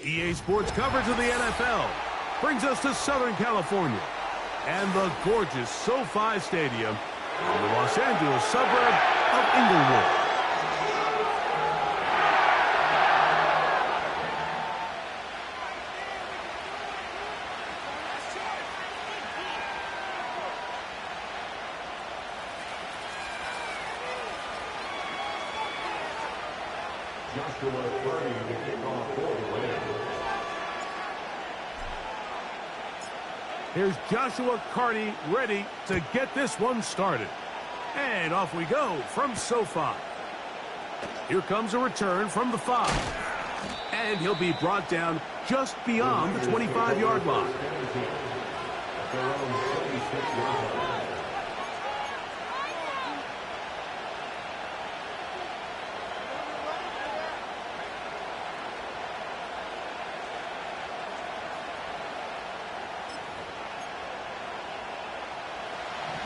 EA Sports coverage of the NFL brings us to Southern California and the gorgeous SoFi Stadium in the Los Angeles suburb of Inglewood. Here's Joshua Carty ready to get this one started. And off we go from SoFi. Here comes a return from the 5. And he'll be brought down just beyond the 25-yard line.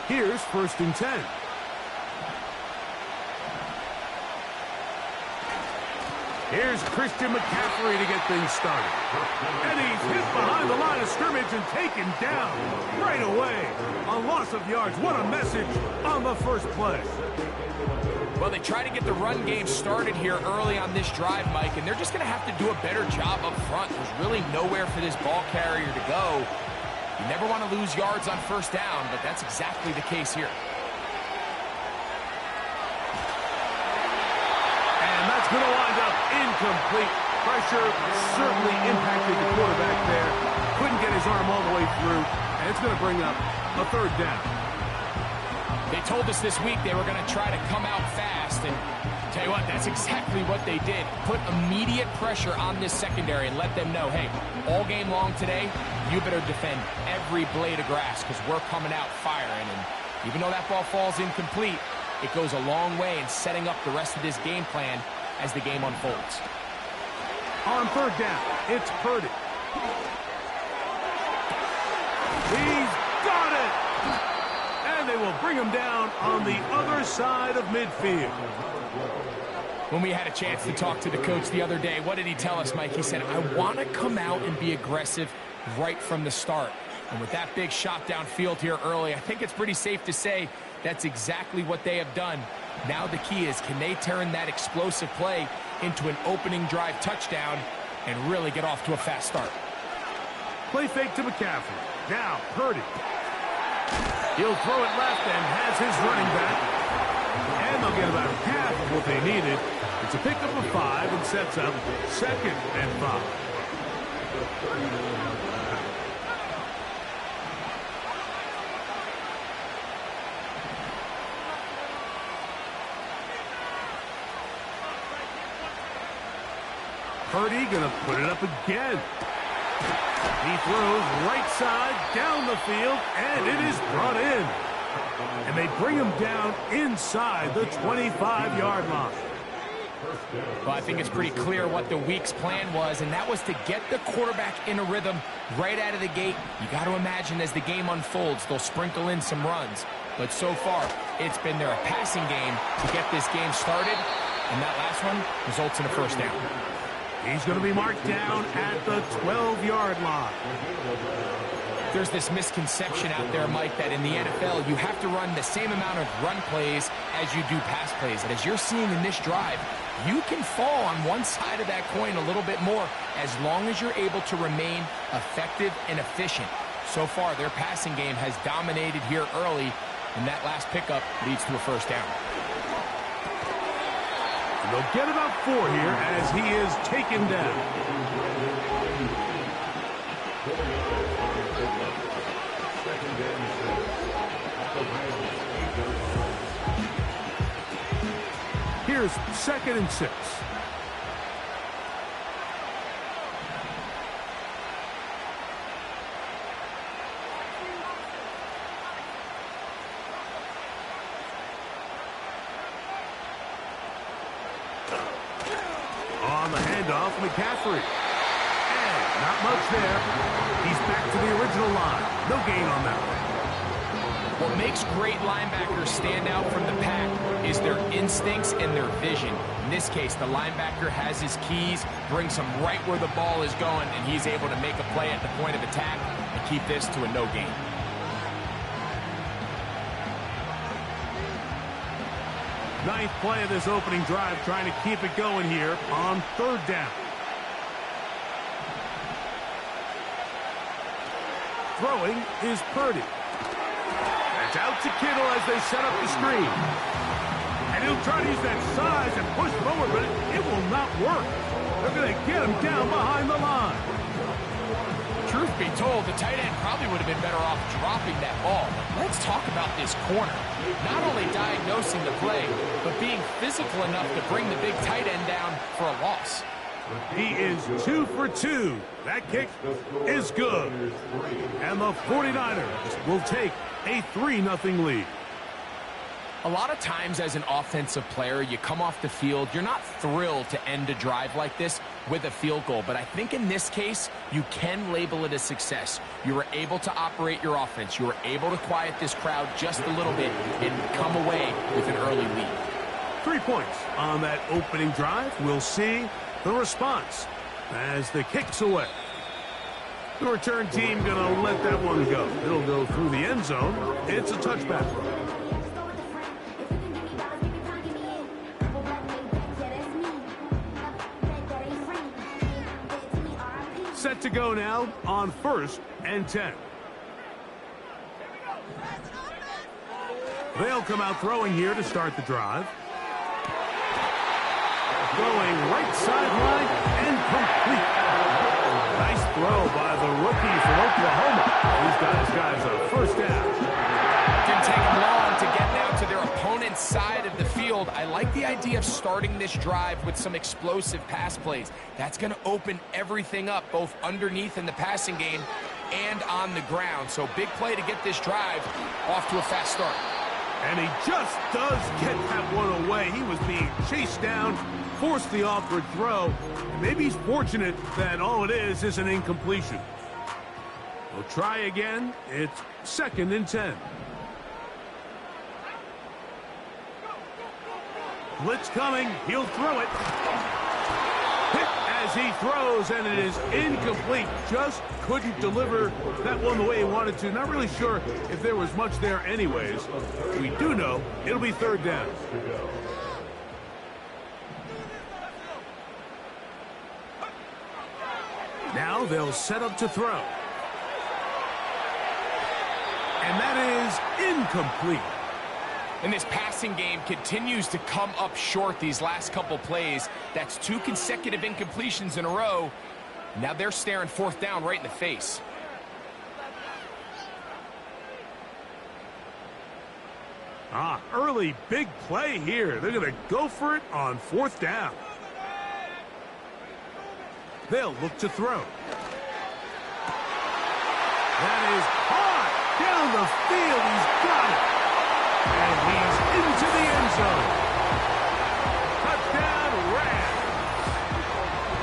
Here's 1st and 10. Here's Christian McCaffrey to get things started. And he's hit behind the line of scrimmage and taken down right away. A loss of yards. What a message on the first play. Well, they try to get the run game started here early on this drive, Mike, and they're just going to have to do a better job up front. There's really nowhere for this ball carrier to go. You never want to lose yards on 1st down, but that's exactly the case here. And that's going to wind up incomplete. Pressure certainly impacted the quarterback there. Couldn't get his arm all the way through, and it's going to bring up a 3rd down. They told us this week they were going to try to come out fast, and tell you what, that's exactly what they did. Put immediate pressure on this secondary and let them know, hey, all game long today, you better defend every blade of grass because we're coming out firing. And even though that ball falls incomplete, it goes a long way in setting up the rest of this game plan as the game unfolds. On 3rd down, it's Purdy. He's got it! And they will bring him down on the other side of midfield. When we had a chance to talk to the coach the other day, what did he tell us, Mike? He said, I want to come out and be aggressive right from the start. And with that big shot downfield here early, I think it's pretty safe to say that's exactly what they have done. Now the key is, can they turn that explosive play into an opening drive touchdown and really get off to a fast start? Play fake to McCaffrey. Now Purdy. He'll throw it left and has his running back. And they'll get about half of what they needed. It's a pickup of 5 and sets up 2nd and 5. Purdy gonna put it up again. He throws right side down the field, and it is brought in. And they bring him down inside the 25-yard line. Well, I think it's pretty clear what the week's plan was, and that was to get the quarterback in a rhythm right out of the gate. You got to imagine as the game unfolds, they'll sprinkle in some runs. But so far, it's been their passing game to get this game started, and that last one results in a 1st down. He's going to be marked down at the 12-yard line. There's this misconception out there, Mike, that in the NFL, you have to run the same amount of run plays as you do pass plays. And as you're seeing in this drive, you can fall on one side of that coin a little bit more as long as you're able to remain effective and efficient. So far, their passing game has dominated here early, and that last pickup leads to a 1st down. They'll get about 4 here as he is taken down. Here's 2nd and 6. On the handoff, McCaffrey. And not much there. He's back to the original line. No gain on that one. What makes great linebackers stand out from the pack is their instincts and their vision. In this case, the linebacker has his keys, brings him right where the ball is going, and he's able to make a play at the point of attack and keep this to a no gain. Ninth play of this opening drive, trying to keep it going here on third down. Throwing is Purdy. It's out to Kittle as they set up the screen. And he'll try to use that size and push forward, but it will not work. They're going to get him down behind the line. Truth be told, the tight end probably would have been better off dropping that ball. Let's talk about this corner. Not only diagnosing the play, but being physical enough to bring the big tight end down for a loss. He is 2 for 2. That kick is good. And the 49ers will take a 3-0 lead. A lot of times as an offensive player, you come off the field, you're not thrilled to end a drive like this with a field goal. But I think in this case, you can label it a success. You were able to operate your offense. You were able to quiet this crowd just a little bit and come away with an early lead. 3 points on that opening drive. We'll see the response as the kick's away. The return team going to let that one go. It'll go through the end zone. It's a touchback. Set to go now on 1st and 10. They'll come out throwing here to start the drive. Going right sideline and complete. Nice throw by the rookie from Oklahoma. He's got his guys a first down. Didn't take them long to get down to their opponent's side of the field. I like the idea of starting this drive with some explosive pass plays. That's going to open everything up, both underneath in the passing game and on the ground. So big play to get this drive off to a fast start. And he just does get that one away. He was being chased down, forced the awkward throw. Maybe he's fortunate that all it is an incompletion. We'll try again. It's 2nd and 10. Blitz coming. He'll throw it. Hit as he throws, and it is incomplete. Just couldn't deliver that one the way he wanted to. Not really sure if there was much there anyways. We do know it'll be 3rd down. Now they'll set up to throw. And that is incomplete. And this passing game continues to come up short these last couple plays. That's 2 consecutive incompletions in a row. Now they're staring 4th down right in the face. Early big play here. They're going to go for it on 4th down. They'll look to throw. That is hard down the field. He's got it. And he's into the end zone. Touchdown, Rams.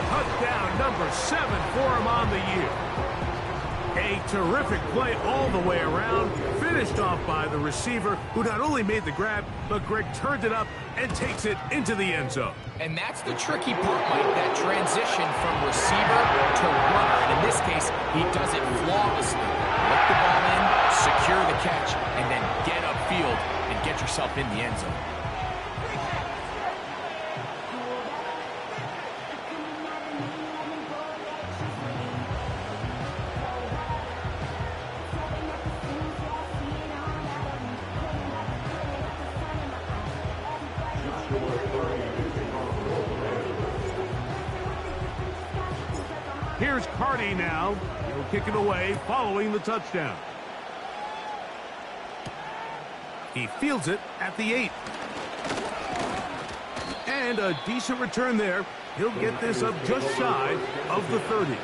Touchdown number 7 for him on the year. A terrific play all the way around. Finished off by the receiver, who not only made the grab, but Greg turned it up and takes it into the end zone. And that's the tricky part, Mike, that transition from receiver to runner. And in this case, he does it flawlessly. Let the ball in, secure the catch, and then get upfield and get yourself in the end zone. Here's Carty now. He'll kick it away following the touchdown. He fields it at the 8. And a decent return there. He'll get this up just shy of the 30.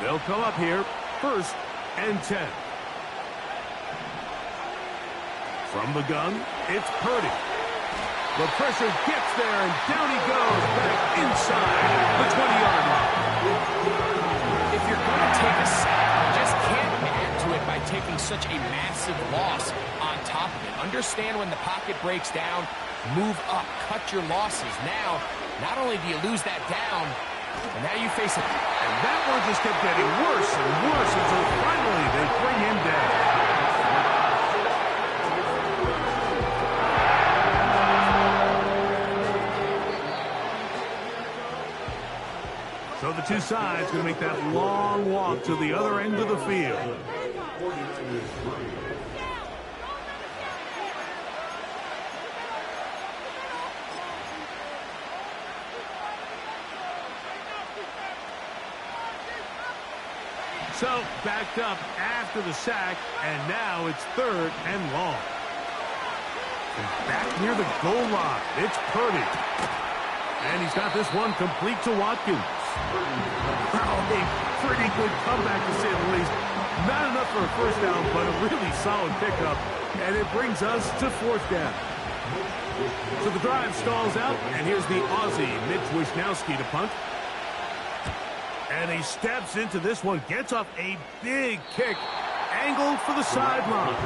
They'll come up here, 1st and 10. From the gun, it's Purdy. The pressure gets there, and down he goes back inside the 20-yard line. If you're going to take a sack, you just can't add to it by taking such a massive loss on top of it. Understand when the pocket breaks down, move up, cut your losses. Now, not only do you lose that down, but now you face it. And that one just kept getting worse and worse until finally they bring him down. So the two sides going to make that long walk to the other end of the field. So backed up after the sack, and now it's 3rd and long. And back near the goal line, it's Purdy. And he's got this one complete to Watkins. Oh, a pretty good comeback, to say the least. Not enough for a first down, but a really solid pickup. And it brings us to 4th down. So the drive stalls out, and here's the Aussie, Mitch Wisnowski, to punt. And he steps into this one, gets off a big kick, angled for the sideline.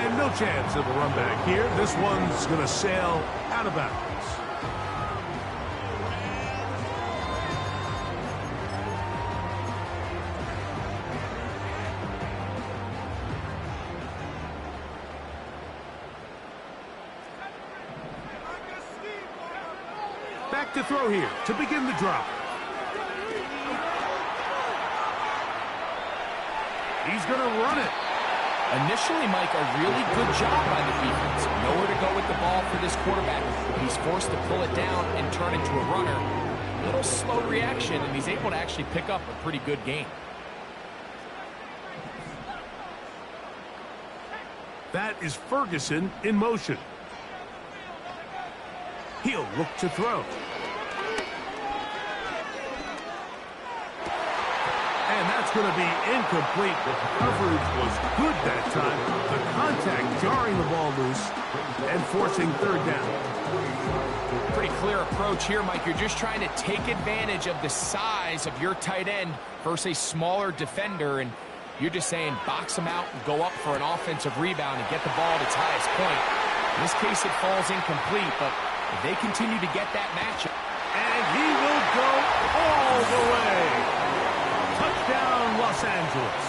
And no chance of a run back here. This one's going to sail out of bounds. Back to throw here to begin the drive. He's going to run it. Initially, Mike, a really good job by the defense. Nowhere to go with the ball for this quarterback. He's forced to pull it down and turn into a runner. A little slow reaction, and he's able to actually pick up a pretty good gain. That is Ferguson in motion. He'll look to throw. And that's going to be incomplete. The coverage was good that time. The contact jarring the ball loose and forcing 3rd down. Pretty clear approach here, Mike. You're just trying to take advantage of the size of your tight end versus a smaller defender, and you're just saying box him out and go up for an offensive rebound and get the ball at its highest point. In this case, it falls incomplete, but if they continue to get that matchup. And he will go all the way. Touchdown, Los Angeles.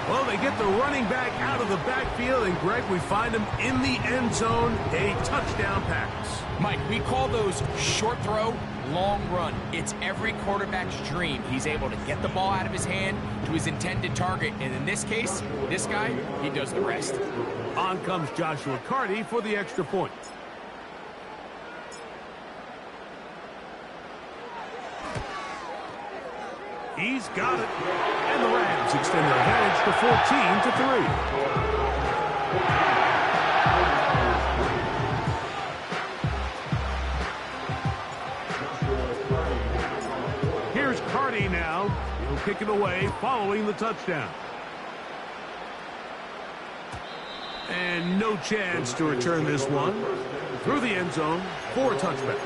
Well, they get the running back out of the backfield, and Greg, we find him in the end zone, a touchdown pass. Mike, we call those short throw, long run. It's every quarterback's dream. He's able to get the ball out of his hand to his intended target, and in this case, this guy, he does the rest. On comes Joshua Carty for the extra point. He's got it. And the Rams extend their advantage to 14-3. Here's Carty now. He'll kick it away following the touchdown. And no chance to return this one. Through the end zone for a touchback.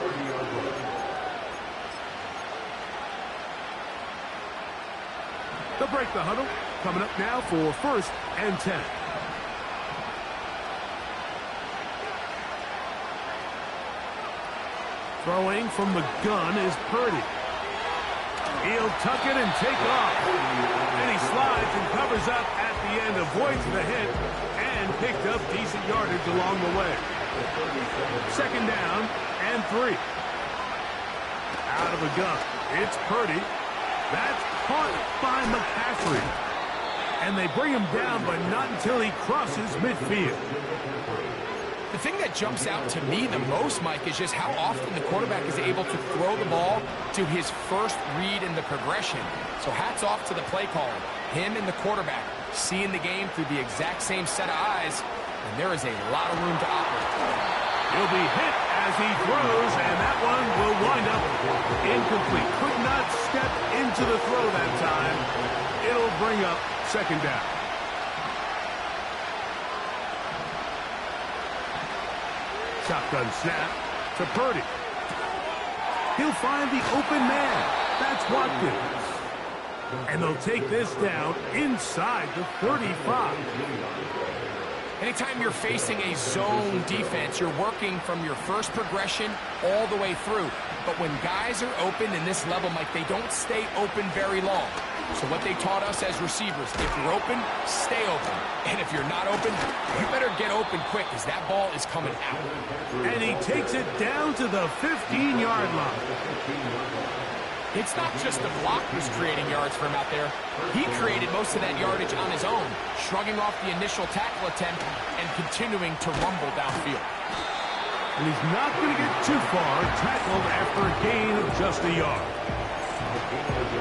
They'll break the huddle. Coming up now for 1st and 10. Throwing from the gun is Purdy. He'll tuck it and take off. And he slides and covers up at the end, avoids the hit, and picked up decent yardage along the way. 2nd down and 3. Out of the gun, it's Purdy. That's caught by McCaffrey. And they bring him down, but not until he crosses midfield. The thing that jumps out to me the most, Mike, is just how often the quarterback is able to throw the ball to his first read in the progression. So hats off to the play caller. Him and the quarterback seeing the game through the exact same set of eyes, and there is a lot of room to operate. He'll be hit as he throws, and that one will wind up incomplete. Could not step into the throw that time. It'll bring up 2nd down. Shotgun snap to Purdy. He'll find the open man. That's Watkins. And they'll take this down inside the 35. Anytime you're facing a zone defense, you're working from your first progression all the way through. But when guys are open in this level, Mike, they don't stay open very long. So what they taught us as receivers, if you're open, stay open. And if you're not open, you better get open quick because that ball is coming out. And he takes it down to the 15-yard line. It's not just the block who's creating yards for him out there. He created most of that yardage on his own, shrugging off the initial tackle attempt and continuing to rumble downfield. And he's not going to get too far, tackled after a gain of just a yard.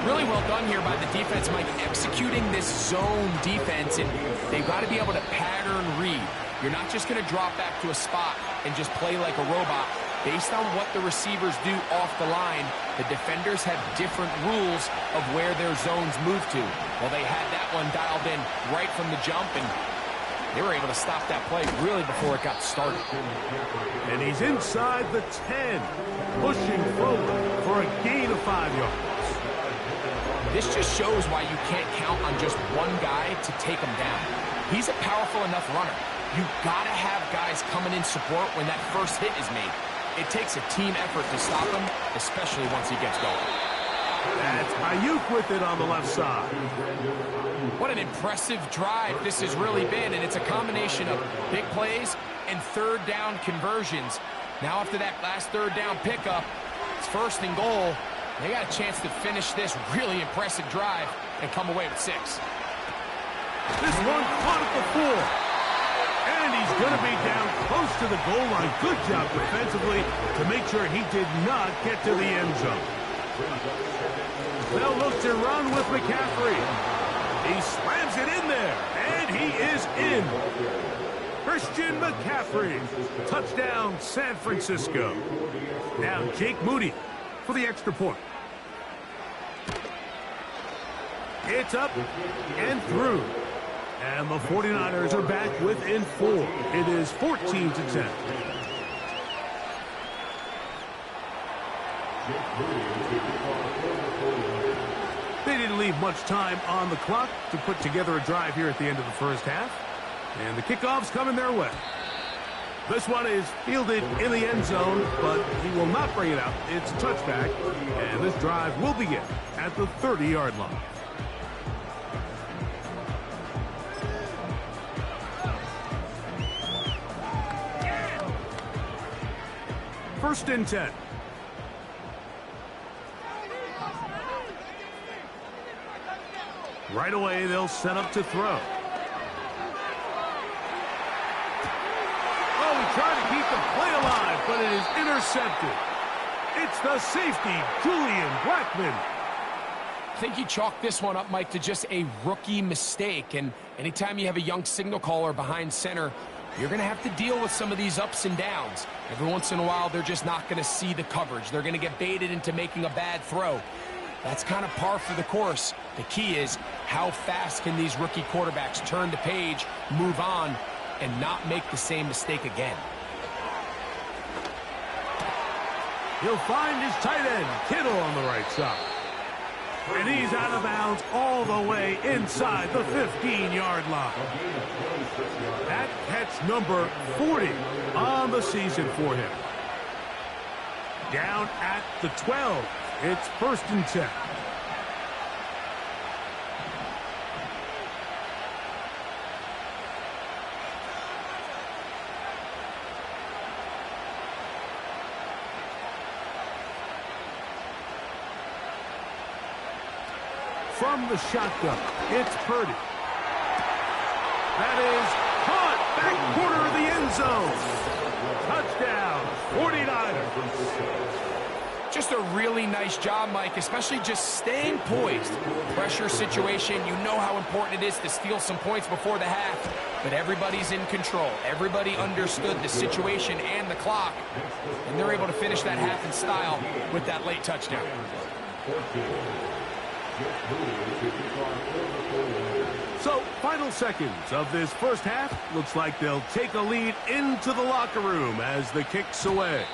Really well done here by the defense, Mike, executing this zone defense, and they've got to be able to pattern read. You're not just going to drop back to a spot and just play like a robot. Based on what the receivers do off the line, the defenders have different rules of where their zones move to. Well, they had that one dialed in right from the jump, and they were able to stop that play really before it got started. And he's inside the 10, pushing forward for a gain of 5 yards. This just shows why you can't count on just one guy to take him down. He's a powerful enough runner. You've got to have guys coming in support when that first hit is made. It takes a team effort to stop him, especially once he gets going. That's Ayuk with it on the left side. What an impressive drive this has really been, and it's a combination of big plays and third down conversions. Now after that last third down pickup, it's 1st and goal. They got a chance to finish this really impressive drive and come away with 6. This one caught at the 4. And he's going to be down close to the goal line. Good job defensively to make sure he did not get to the end zone. They'll look to run with McCaffrey. He slams it in there, and he is in. Christian McCaffrey. Touchdown, San Francisco. Now Jake Moody for the extra point. It's up and through. And the 49ers are back within 4. It is 14-10. They didn't leave much time on the clock to put together a drive here at the end of the first half. And the kickoff's coming their way. This one is fielded in the end zone, but he will not bring it out. It's a touchback, and this drive will begin at the 30-yard line. First and 10. Right away, they'll set up to throw. Oh, he tried to keep the play alive, but it is intercepted. It's the safety, Julian Blackmon. I think he chalked this one up, Mike, to just a rookie mistake. And anytime you have a young signal caller behind center, you're going to have to deal with some of these ups and downs. Every once in a while, they're just not going to see the coverage. They're going to get baited into making a bad throw. That's kind of par for the course. The key is how fast can these rookie quarterbacks turn the page, move on, and not make the same mistake again. He'll find his tight end, Kittle, on the right side. And he's out of bounds all the way inside the 15-yard line. That catch number 40 on the season for him. Down at the 12. It's 1st and 10. From the shotgun, it's Purdy. That is caught back corner of the end zone. Touchdown, 49ers. Just a really nice job, Mike, especially just staying poised. Pressure situation, you know how important it is to steal some points before the half, but everybody's in control. Everybody understood the situation and the clock, and they're able to finish that half in style with that late touchdown. So, final seconds of this first half. Looks like they'll take a lead into the locker room as the kick's away.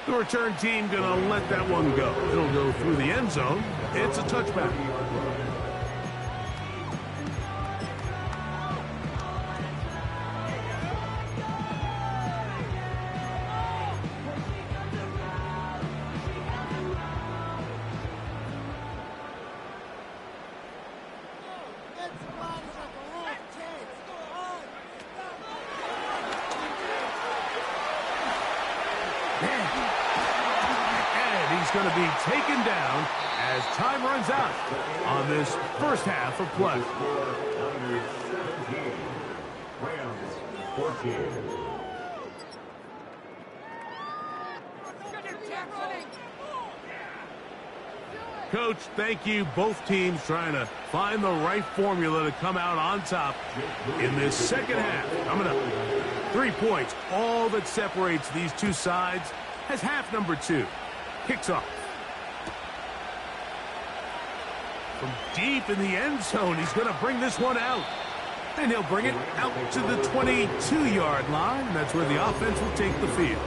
The return team going to let that one go. It'll go through the end zone. It's a touchback. And he's going to be taken down as time runs out on this first half of play. Coach, thank you. Both teams trying to find the right formula to come out on top in this second half. Coming up, 3 points. All that separates these two sides as half number 2 kicks off. From deep in the end zone, he's going to bring this one out. And he'll bring it out to the 22-yard line. That's where the offense will take the field.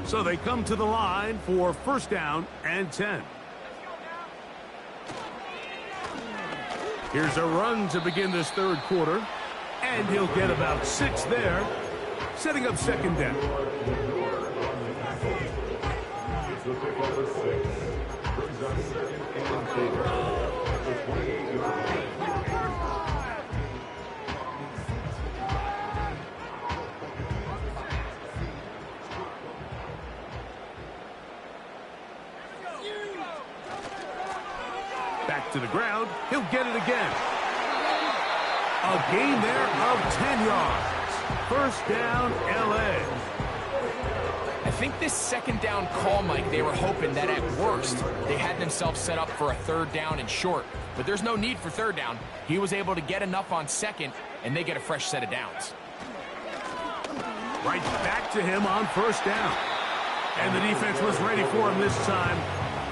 So they come to the line for first down and 10. Here's a run to begin this third quarter. And he'll get about 6 there, setting up second down. Back to the ground. He'll get it again. A gain there of 10 yards. First down, L.A. I think this second down call, Mike, they were hoping that at worst they had themselves set up for a third down and short. But there's no need for third down. He was able to get enough on second, and they get a fresh set of downs. Right back to him on first down. And the defense was ready for him this time.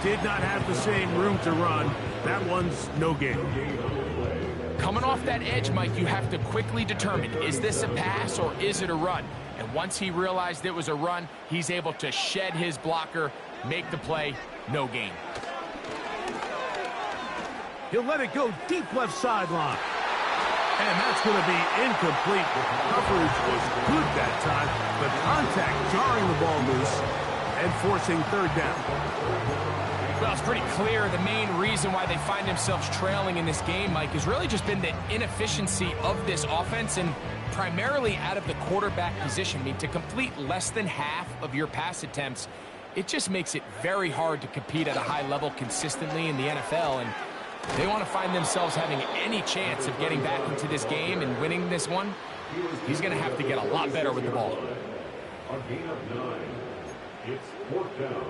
Did not have the same room to run. That one's no gain. Coming off that edge, Mike, you have to quickly determine, is this a pass or is it a run? And once he realized it was a run, he's able to shed his blocker, make the play, no gain. He'll let it go deep left sideline. And that's going to be incomplete. Coverage was good that time. The contact jarring the ball loose and forcing third down. Well, it's pretty clear the main reason why they find themselves trailing in this game, Mike, has really just been the inefficiency of this offense and primarily out of the quarterback position. I mean, to complete less than half of your pass attempts, it just makes it very hard to compete at a high level consistently in the NFL. And they want to find themselves having any chance of getting back into this game and winning this one. He's going to have to get a lot better with the ball. On gain of 9, it's fourth down.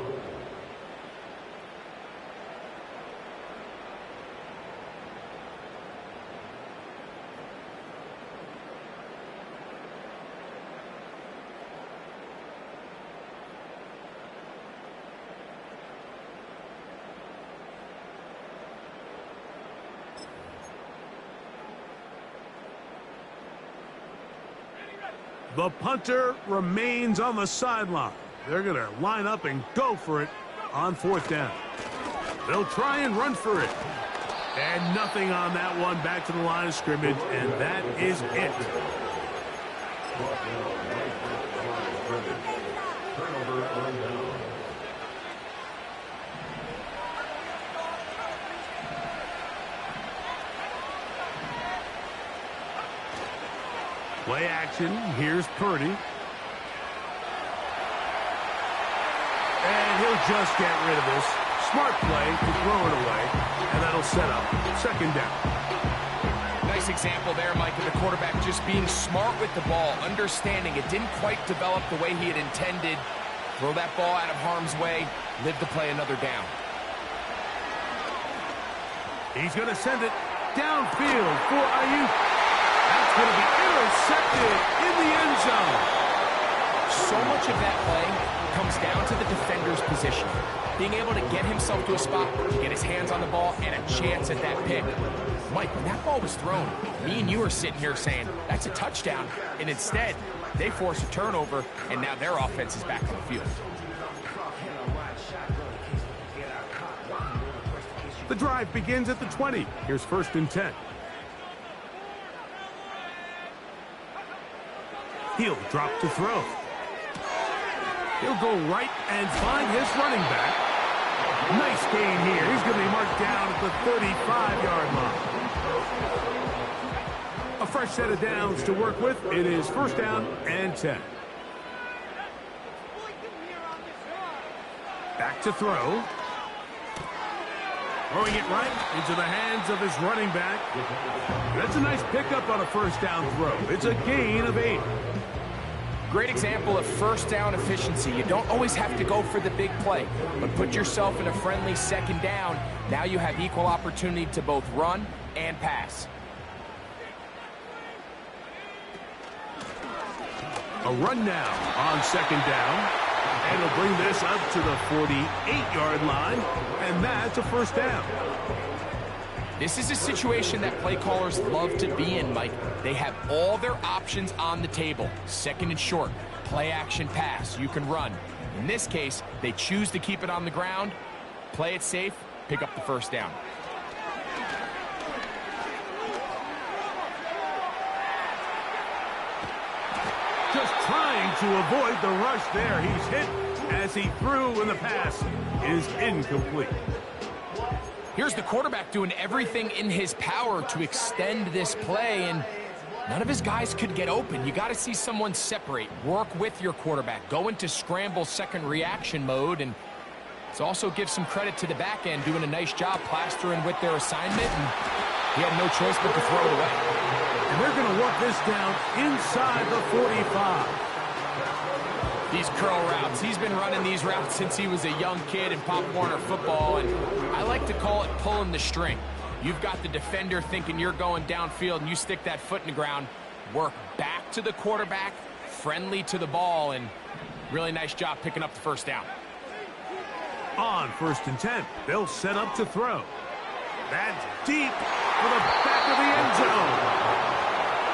The punter remains on the sideline. They're going to line up and go for it on fourth down. They'll try and run for it. And nothing on that one. Back to the line of scrimmage, and that is it. Play action. Here's Purdy. And he'll just get rid of this. Smart play to throw it away. And that'll set up second down. Nice example there, Mike, of the quarterback just being smart with the ball, understanding it didn't quite develop the way he had intended. Throw that ball out of harm's way, live to play another down. He's going to send it downfield for Ayuk. That's going to be intercepted in the end zone. So much of that play comes down to the defender's position. Being able to get himself to a spot, get his hands on the ball, and a chance at that pick. Mike, when that ball was thrown, me and you are sitting here saying, that's a touchdown. And instead, they force a turnover, and now their offense is back on the field. The drive begins at the 20. Here's 1st and 10. He'll drop to throw. He'll go right and find his running back. Nice gain here. He's going to be marked down at the 35-yard line. A fresh set of downs to work with. It is 1st down and 10. Back to throw. Throwing it right into the hands of his running back. That's a nice pickup on a 1st down throw. It's a gain of 8. Great example of 1st down efficiency. You don't always have to go for the big play, but put yourself in a friendly 2nd down. Now you have equal opportunity to both run and pass. A run now on 2nd down. And he'll bring this up to the 48-yard line, and that's a 1st down. This is a situation that play callers love to be in, Mike. They have all their options on the table. 2nd and short, play action pass, you can run. In this case, they choose to keep it on the ground, play it safe, pick up the 1st down. Just trying to avoid the rush there. He's hit as he threw, and the pass is incomplete. Here's the quarterback doing everything in his power to extend this play, and none of his guys could get open. You got to see someone separate, work with your quarterback, go into scramble 2nd reaction mode, and it's also give some credit to the back end doing a nice job plastering with their assignment, and he had no choice but to throw it away. And they're going to work this down inside the 45. These curl routes, he's been running these routes since he was a young kid in Pop Warner football, and I like to call it pulling the string. You've got the defender thinking you're going downfield, and you stick that foot in the ground, work back to the quarterback, friendly to the ball, and really nice job picking up the 1st down. On 1st and 10, they'll set up to throw. That's deep for the back of the end zone.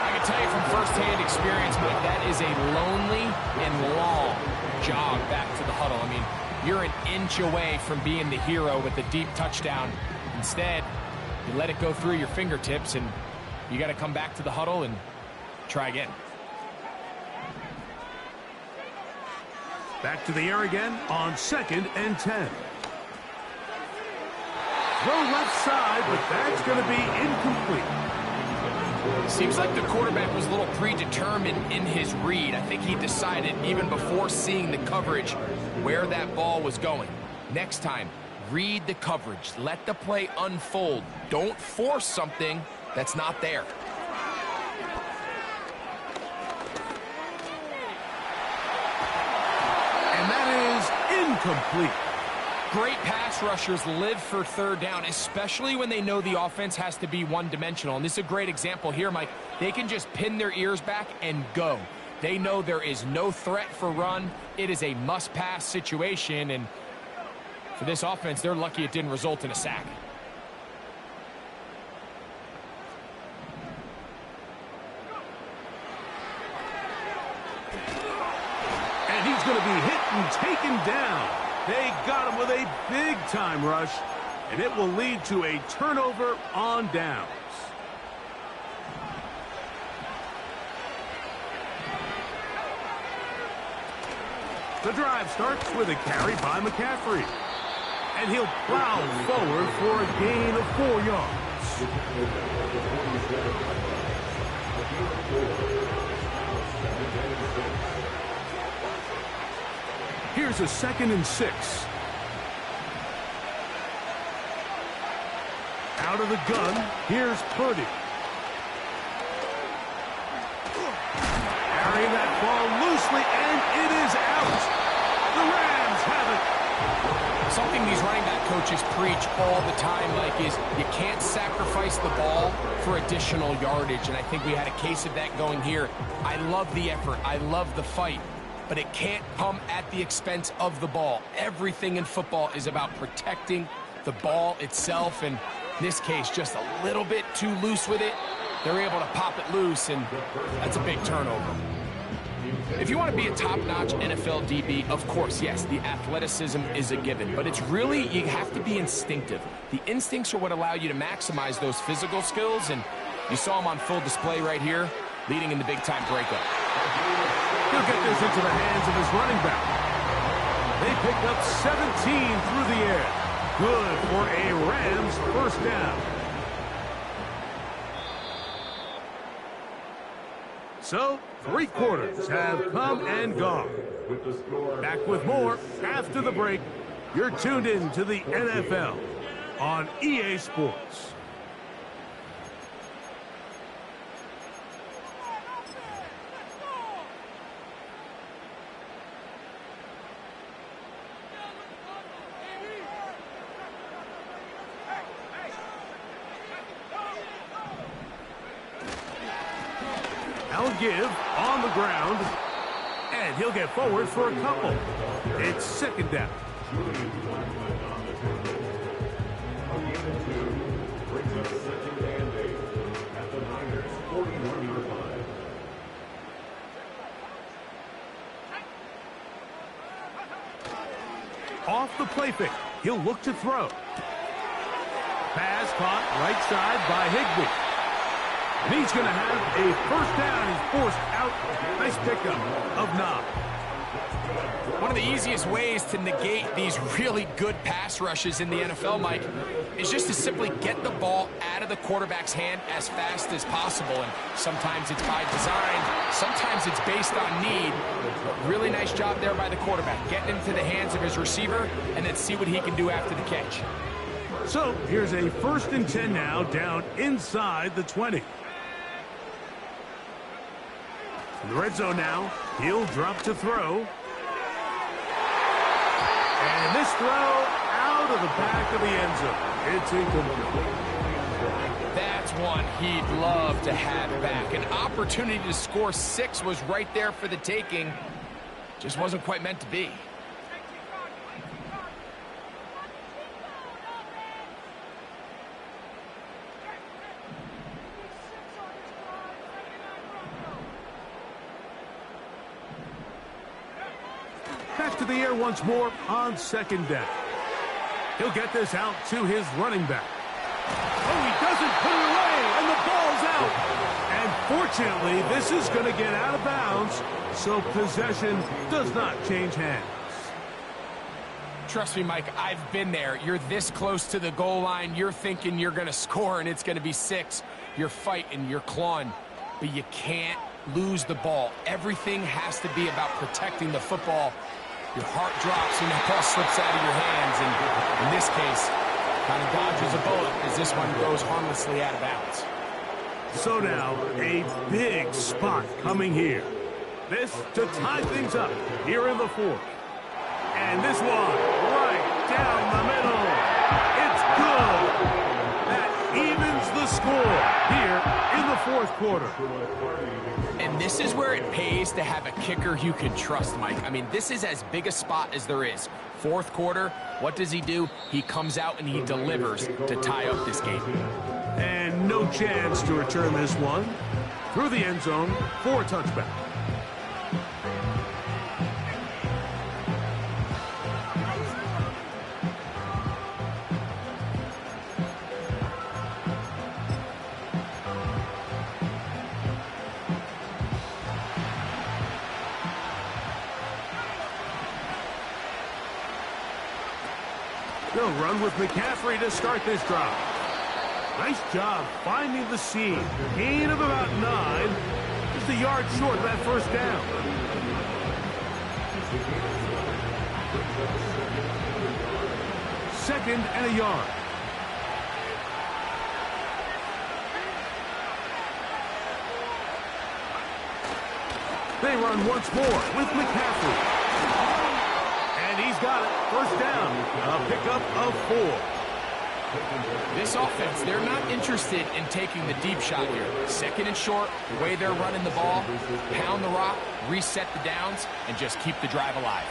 I can tell you from firsthand experience, Mike, that is a lonely and long jog back to the huddle. I mean, you're an inch away from being the hero with a deep touchdown. Instead, you let it go through your fingertips, and you got to come back to the huddle and try again. Back to the air again on 2nd and 10. Throw left side, but that's going to be incomplete. Seems like the quarterback was a little predetermined in his read. I think he decided even before seeing the coverage where that ball was going. Next time, read the coverage. Let the play unfold. Don't force something that's not there. And that is incomplete. Great pass rushers live for 3rd down, especially when they know the offense has to be one-dimensional. And this is a great example here, Mike. They can just pin their ears back and go. They know there is no threat for run. It is a must-pass situation, and for this offense, they're lucky it didn't result in a sack. And he's going to be hit and taken down. They got him with a big-time rush, and it will lead to a turnover on downs. The drive starts with a carry by McCaffrey, and he'll plow forward for a gain of 4 yards. Here's a 2nd and 6. Out of the gun, here's Purdy. Carrying that ball loosely, and it is out. The Rams have it. Something these running back coaches preach all the time, Mike, is you can't sacrifice the ball for additional yardage, and I think we had a case of that going here. I love the effort. I love the fight, but it can't come at the expense of the ball. Everything in football is about protecting the ball itself, and in this case, just a little bit too loose with it. They're able to pop it loose, and that's a big turnover. If you want to be a top-notch NFL DB, of course, yes, the athleticism is a given, but it's really, you have to be instinctive. The instincts are what allow you to maximize those physical skills, and you saw him on full display right here, leading in the big-time breakup. He'll get this into the hands of his running back. They picked up 17 through the air. Good for a Rams first down. So, 3 quarters have come and gone. Back with more after the break. You're tuned in to the NFL on EA Sports. Give on the ground, and he'll get forward for a couple. It's second down. Off the play fake, he'll look to throw. Pass caught right side by Higbee. And he's going to have a first down. He's forced out. Nice pickup of 9. One of the easiest ways to negate these really good pass rushes in the NFL, Mike, is just to simply get the ball out of the quarterback's hand as fast as possible. And sometimes it's by design. Sometimes it's based on need. But really nice job there by the quarterback, getting into the hands of his receiver and then see what he can do after the catch. So here's a 1st and 10 now, down inside the 20. In the red zone now, he'll drop to throw. And this throw out of the back of the end zone. It's incomplete. That's one he'd love to have back. An opportunity to score 6 was right there for the taking. Just wasn't quite meant to be. Back to the air once more on second down. He'll get this out to his running back. Oh, he doesn't put it away, and the ball's out. And fortunately, this is going to get out of bounds, so possession does not change hands. Trust me, Mike, I've been there. You're this close to the goal line. You're thinking you're going to score, and it's going to be 6. You're fighting, you're clawing, but you can't lose the ball. Everything has to be about protecting the football. Your heart drops when the ball slips out of your hands, and in this case, kind of dodges a bullet as this one goes harmlessly out of bounds. So now, a big spot coming here. This to tie things up here in the 4th. And this one right down the middle. It's good. That evens the score here in the 4th quarter. And this is where it pays to have a kicker you can trust, Mike. I mean, this is as big a spot as there is. 4th quarter, what does he do? He comes out and he delivers to tie up this game. And no chance to return this one. Through the end zone for a touchback. They'll run with McCaffrey to start this drive. Nice job finding the seam. Gain of about 9. Just a yard short of that first down. Second and a yard. They run once more with McCaffrey. And he's got it. First down. A pickup of 4. This offense, they're not interested in taking the deep shot here. Second and short, the way they're running the ball, pound the rock, reset the downs, and just keep the drive alive.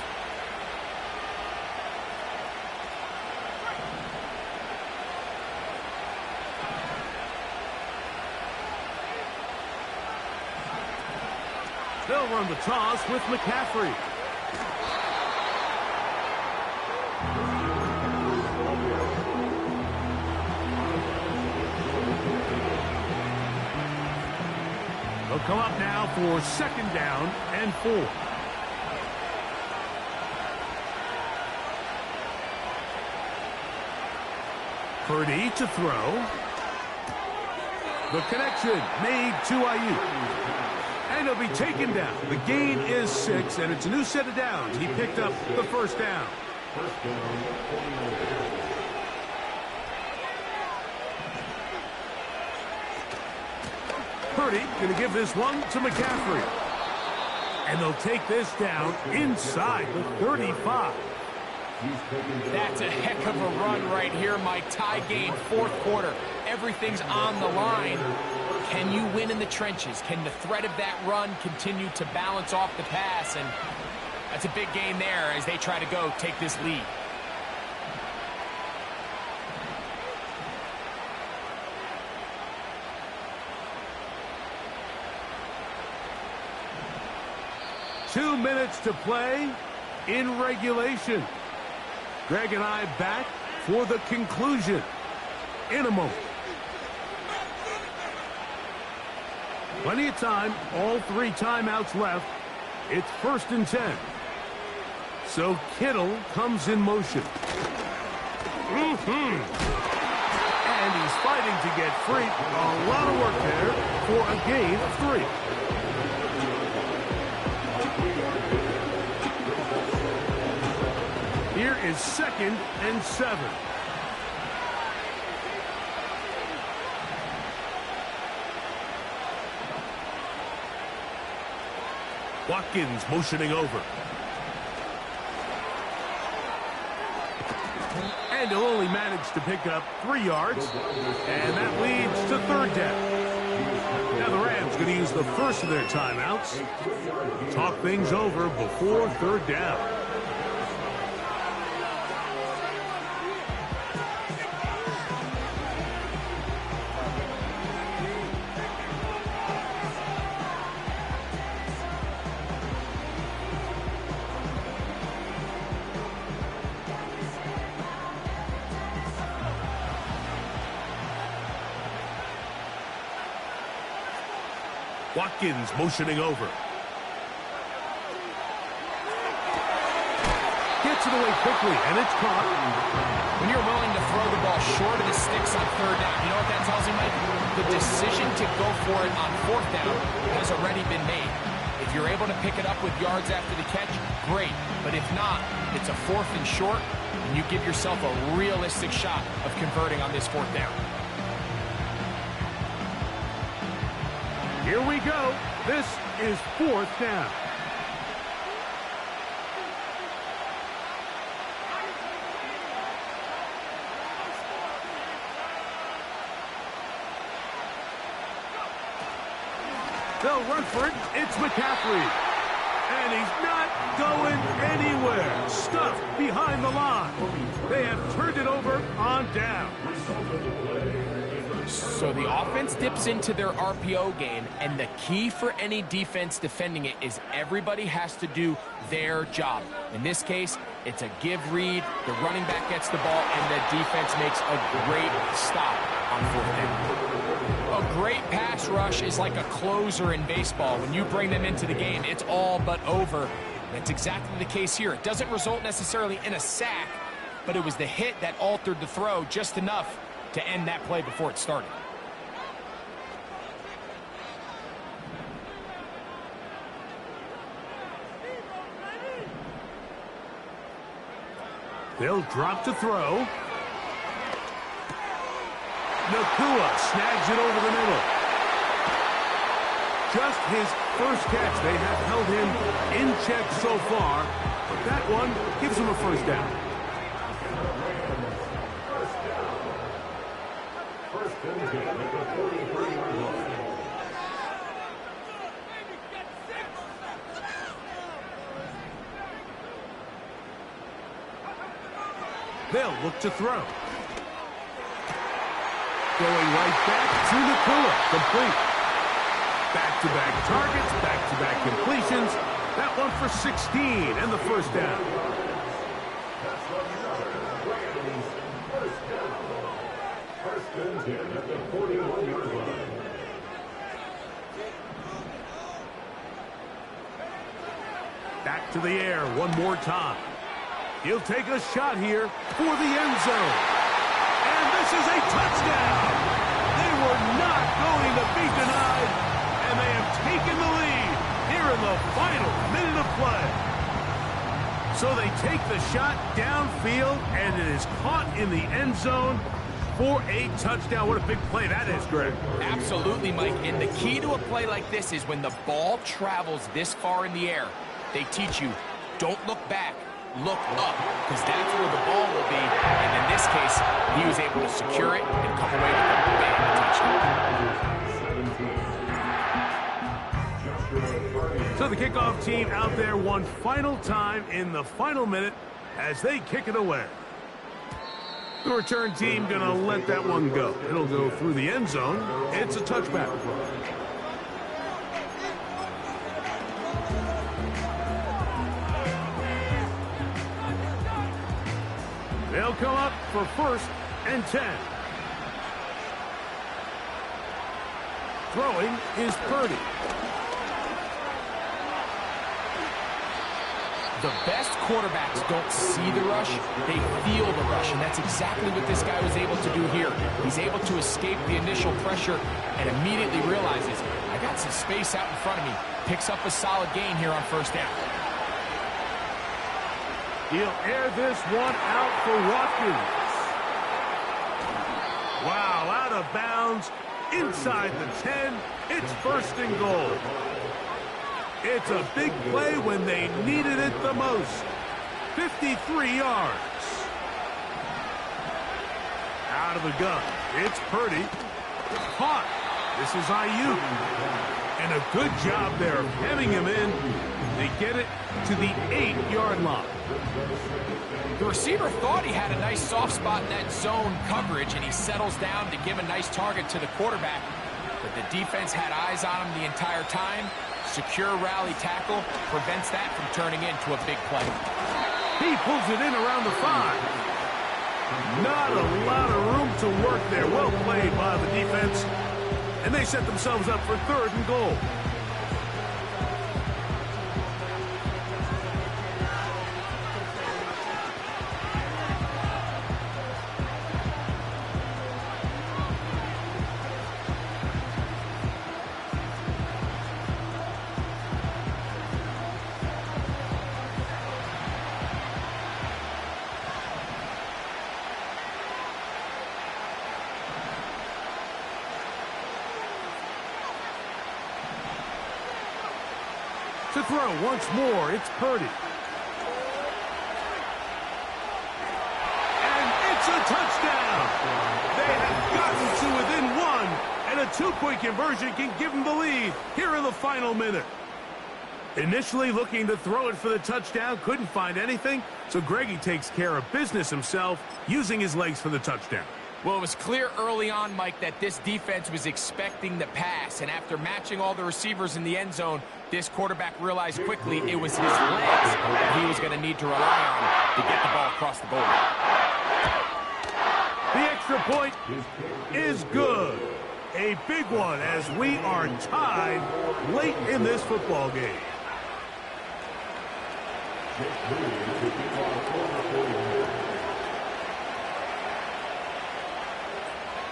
They'll run the toss with McCaffrey. They'll come up now for second down and 4. Purdy to throw. The connection made to Ayuk. And he'll be taken down. The gain is 6, and it's a new set of downs. He picked up the first down. Purdy going to give this one to McCaffrey. And they'll take this down inside the 35. That's a heck of a run right here, Mike. Tie game, fourth quarter. Everything's on the line. Can you win in the trenches? Can the threat of that run continue to balance off the pass? And that's a big gain there as they try to go take this lead. Two minutes to play in regulation. Greg and I back for the conclusion in a moment. Plenty of time, all 3 timeouts left. It's 1st and 10. So Kittle comes in motion. And he's fighting to get free. A lot of work there for a gain of 3. Here is 2nd and 7. Watkins motioning over. And he'll only manage to pick up 3 yards. And that leads to 3rd down. Now the Rams going to use the first of their timeouts. Talk things over before 3rd down. Watkins motioning over. Gets it away quickly, and it's caught. When you're willing to throw the ball short of the sticks on 3rd down, you know what that tells you, Mike? The decision to go for it on 4th down has already been made. If you're able to pick it up with yards after the catch, great. But if not, it's a 4th and short, and you give yourself a realistic shot of converting on this 4th down. Here we go. This is 4th down. They'll run for it. It's McCaffrey. And he's not going anywhere. Stuffed behind the line. They have turned it over on down. So the offense dips into their RPO game, and the key for any defense defending it is everybody has to do their job. In this case, it's a give read, the running back gets the ball, and the defense makes a great stop on 4th down. A great pass rush is like a closer in baseball. When you bring them into the game, it's all but over. That's exactly the case here. It doesn't result necessarily in a sack, but it was the hit that altered the throw just enough to end that play before it started. They'll drop to throw. Nakua snags it over the middle. just his first catch. They have held him in check so far, but that one gives him a first down. First and 10 at the 43-yard line. They'll look to throw. Going right back to Nakua. Complete. Back-to-back targets, back-to-back completions. That one for 16 and the first down. First and 10 at the 41-yard line. Back to the air one more time. He'll take a shot here for the end zone. And this is a touchdown. They were not going to be denied, and they have taken the lead here in the final minute of play. So they take the shot downfield, and it is caught in the end zone for a touchdown. What a big play that is, Greg. Absolutely, Mike. And the key to a play like this is when the ball travels this far in the air, they teach you, don't look back. Look up, because that's where the ball will be. And in this case, he was able to secure it and come away with a big touchdown. So the kickoff team out there one final time in the final minute as they kick it away. The return team going to let that one go. It'll go through the end zone. It's a touchback. They'll come up for first and 10. Throwing is Purdy. The best quarterbacks don't see the rush, they feel the rush, and that's exactly what this guy was able to do here. He's able to escape the initial pressure and immediately realizes, I got some space out in front of me. Picks up a solid gain here on first down. He'll air this one out for Watkins. Wow, out of bounds, inside the 10. It's first and goal. It's a big play when they needed it the most. 53 yards. Out of the gun, it's Purdy. Caught. This is Ayuk. And a good job there of hemming him in. They get it to the 8-yard line. The receiver thought he had a nice soft spot in that zone coverage, and he settles down to give a nice target to the quarterback. But the defense had eyes on him the entire time. Secure rally tackle prevents that from turning into a big play. He pulls it in around the 5. Not a lot of room to work there. Well played by the defense. And they set themselves up for third and goal. To throw once more, it's Purdy. And it's a touchdown! They have gotten to within one, and a 2-point conversion can give them the lead here in the final minute. Initially looking to throw it for the touchdown, couldn't find anything, so Greggy takes care of business himself, using his legs for the touchdown. Well, it was clear early on, Mike, that this defense was expecting the pass, and after matching all the receivers in the end zone, this quarterback realized quickly it was his legs that he was going to need to rely on to get the ball across the goal line. The extra point is good. A big one as we are tied late in this football game.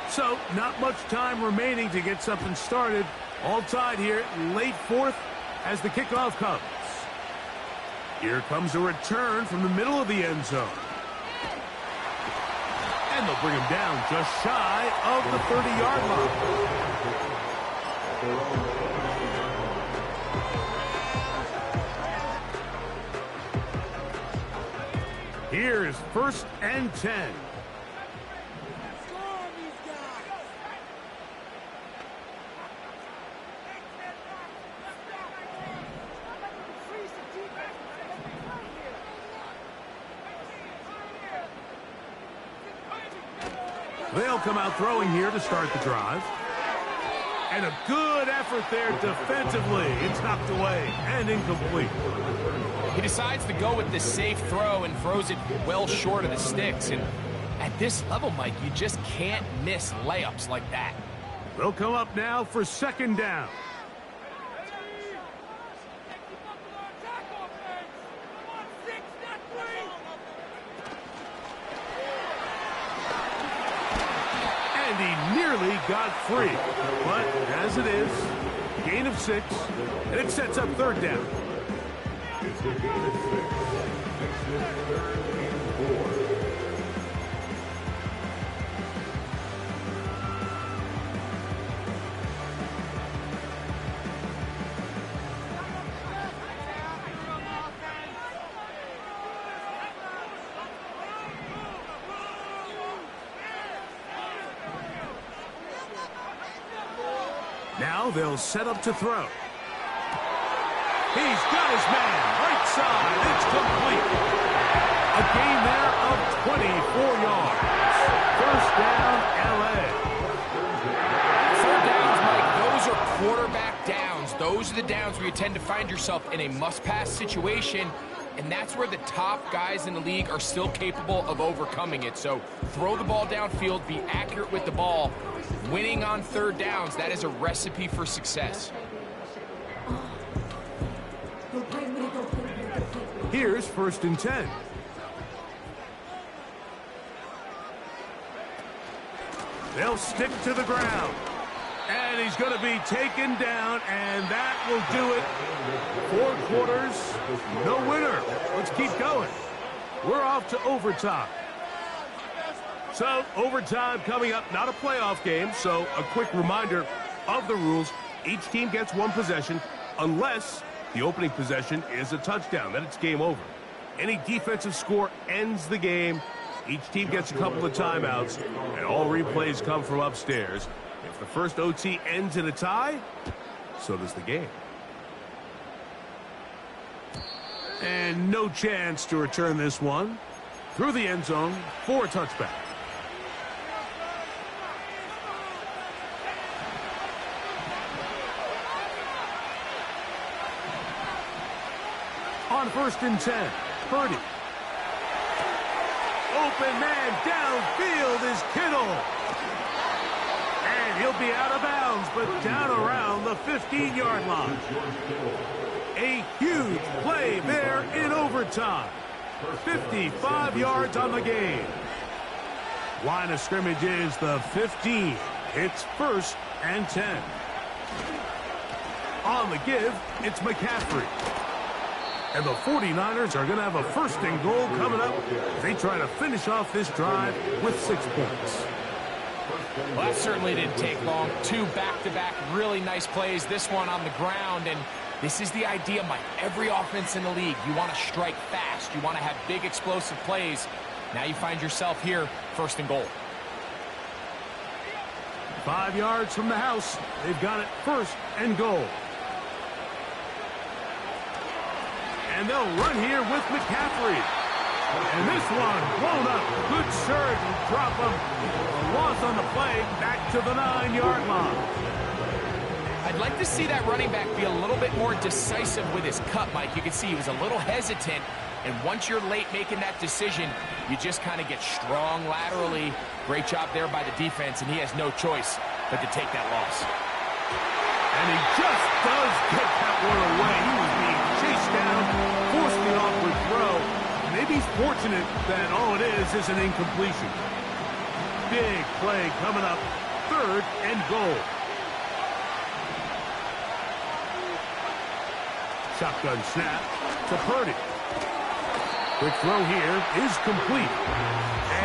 So, not much time remaining to get something started. All tied here, late fourth as the kickoff comes. Here comes a return from the middle of the end zone. And they'll bring him down just shy of the 30-yard line. Here's 1st and 10. They'll come out throwing here to start the drive. And a good effort there defensively. It's knocked away and incomplete. He decides to go with the safe throw and throws it well short of the sticks. And at this level, Mike, you just can't miss layups like that. They'll come up now for 2nd down. And he nearly got free. But as it is, gain of 6, and it sets up 3rd down. It's a gain of 6. Makes this 3rd and 4. Now they'll set up to throw. He's got his man. Right side. It's complete. A gain there of 24 yards. 1st down, L.A. 3rd downs, Mike, those are quarterback downs. Those are the downs where you tend to find yourself in a must-pass situation, and that's where the top guys in the league are still capable of overcoming it. So throw the ball downfield, be accurate with the ball. Winning on 3rd downs, that is a recipe for success. Here's 1st and 10. They'll stick to the ground. And he's going to be taken down, and that will do it. 4 quarters, no winner. Let's keep going. We're off to overtime. So, overtime coming up, not a playoff game, so a quick reminder of the rules. Each team gets 1 possession unless the opening possession is a touchdown. Then it's game over. Any defensive score ends the game. Each team gets a couple of timeouts, and all replays come from upstairs. If the first OT ends in a tie, so does the game. And no chance to return this one. Through the end zone for a touchback. On 1st and 10, Purdy. Open man downfield is Kittle. And he'll be out of bounds, but down around the 15-yard line. A huge play there in overtime. 55 yards on the game. Line of scrimmage is the 15. It's 1st and 10. On the give, it's McCaffrey. And the 49ers are going to have a 1st and goal coming up as they try to finish off this drive with 6 points. Well, that certainly didn't take long. 2 back-to-back really nice plays. This one on the ground, and this is the idea, Mike. Every offense in the league, you want to strike fast. You want to have big explosive plays. Now you find yourself here, 1st and goal. 5 yards from the house. They've got it 1st and goal. And they'll run here with McCaffrey. And this one blown up. Good surge and drop him. A loss on the play, back to the 9-yard line. I'd like to see that running back be a little bit more decisive with his cut, Mike. You can see he was a little hesitant. And once you're late making that decision, you just kind of get strong laterally. Great job there by the defense, and he has no choice but to take that loss. And he just does get that one away. He was being chased down, forced the awkward throw. Maybe he's fortunate that all it is an incompletion. Big play coming up, 3rd and goal. Shotgun snap to Purdy. Quick throw here is complete.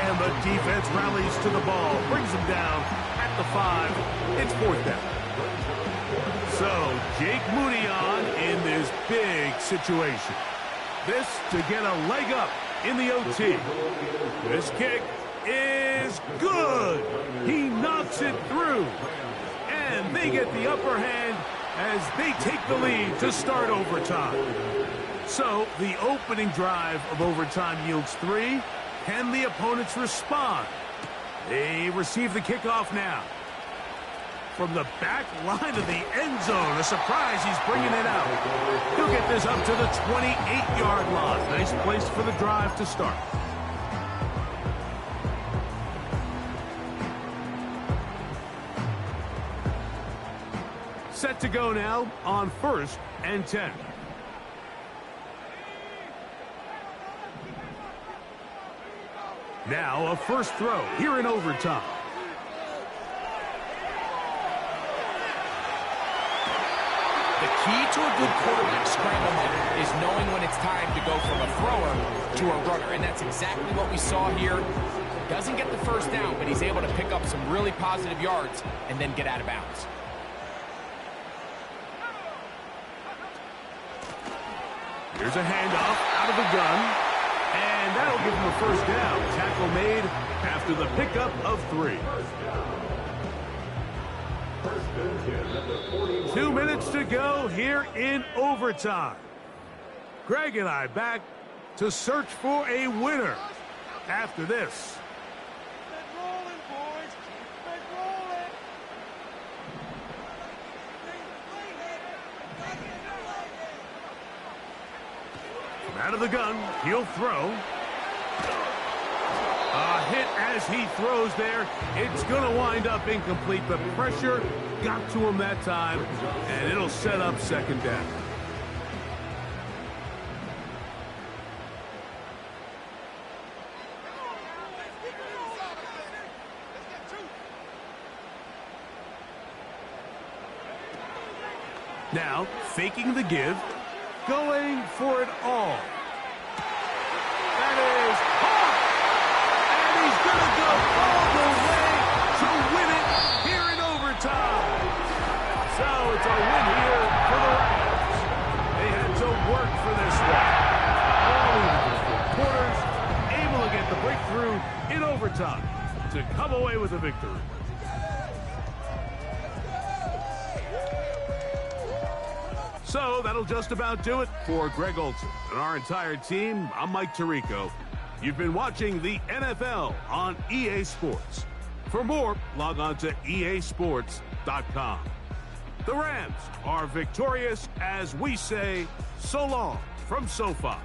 And the defense rallies to the ball, brings him down at the 5. It's 4th down. So, Jake Moody on in this big situation. This to get a leg up in the OT. This kick is good. He knocks it through. And they get the upper hand as they take the lead to start overtime. So the opening drive of overtime yields 3. Can the opponents respond? They receive the kickoff now. From the back line of the end zone, a surprise, he's bringing it out. He'll get this up to the 28-yard line. Nice place for the drive to start. Set to go now on 1st and 10. Now a first throw here in overtime. The key to a good quarterback scramble method is knowing when it's time to go from a thrower to a runner, and that's exactly what we saw here. Doesn't get the first down, but he's able to pick up some really positive yards and then get out of bounds. Here's a handoff out of the gun, and that'll give him a first down. Tackle made after the pickup of 3. 2 minutes to go here in overtime. Greg and I back to search for a winner after this. Out of the gun, he'll throw. A hit as he throws there. It's going to wind up incomplete. The pressure got to him that time, and it'll set up second down. Now, faking the give, going for it all. That is hard. And he's going to go all the way to win it here in overtime. So it's a win here for the Rams. They had to work for this one. All in the first 4 quarters, able to get the breakthrough in overtime to come away with a victory. So that'll just about do it for Greg Olson and our entire team. I'm Mike Tirico. You've been watching the NFL on EA Sports. For more, log on to easports.com. The Rams are victorious as we say so long from SoFi.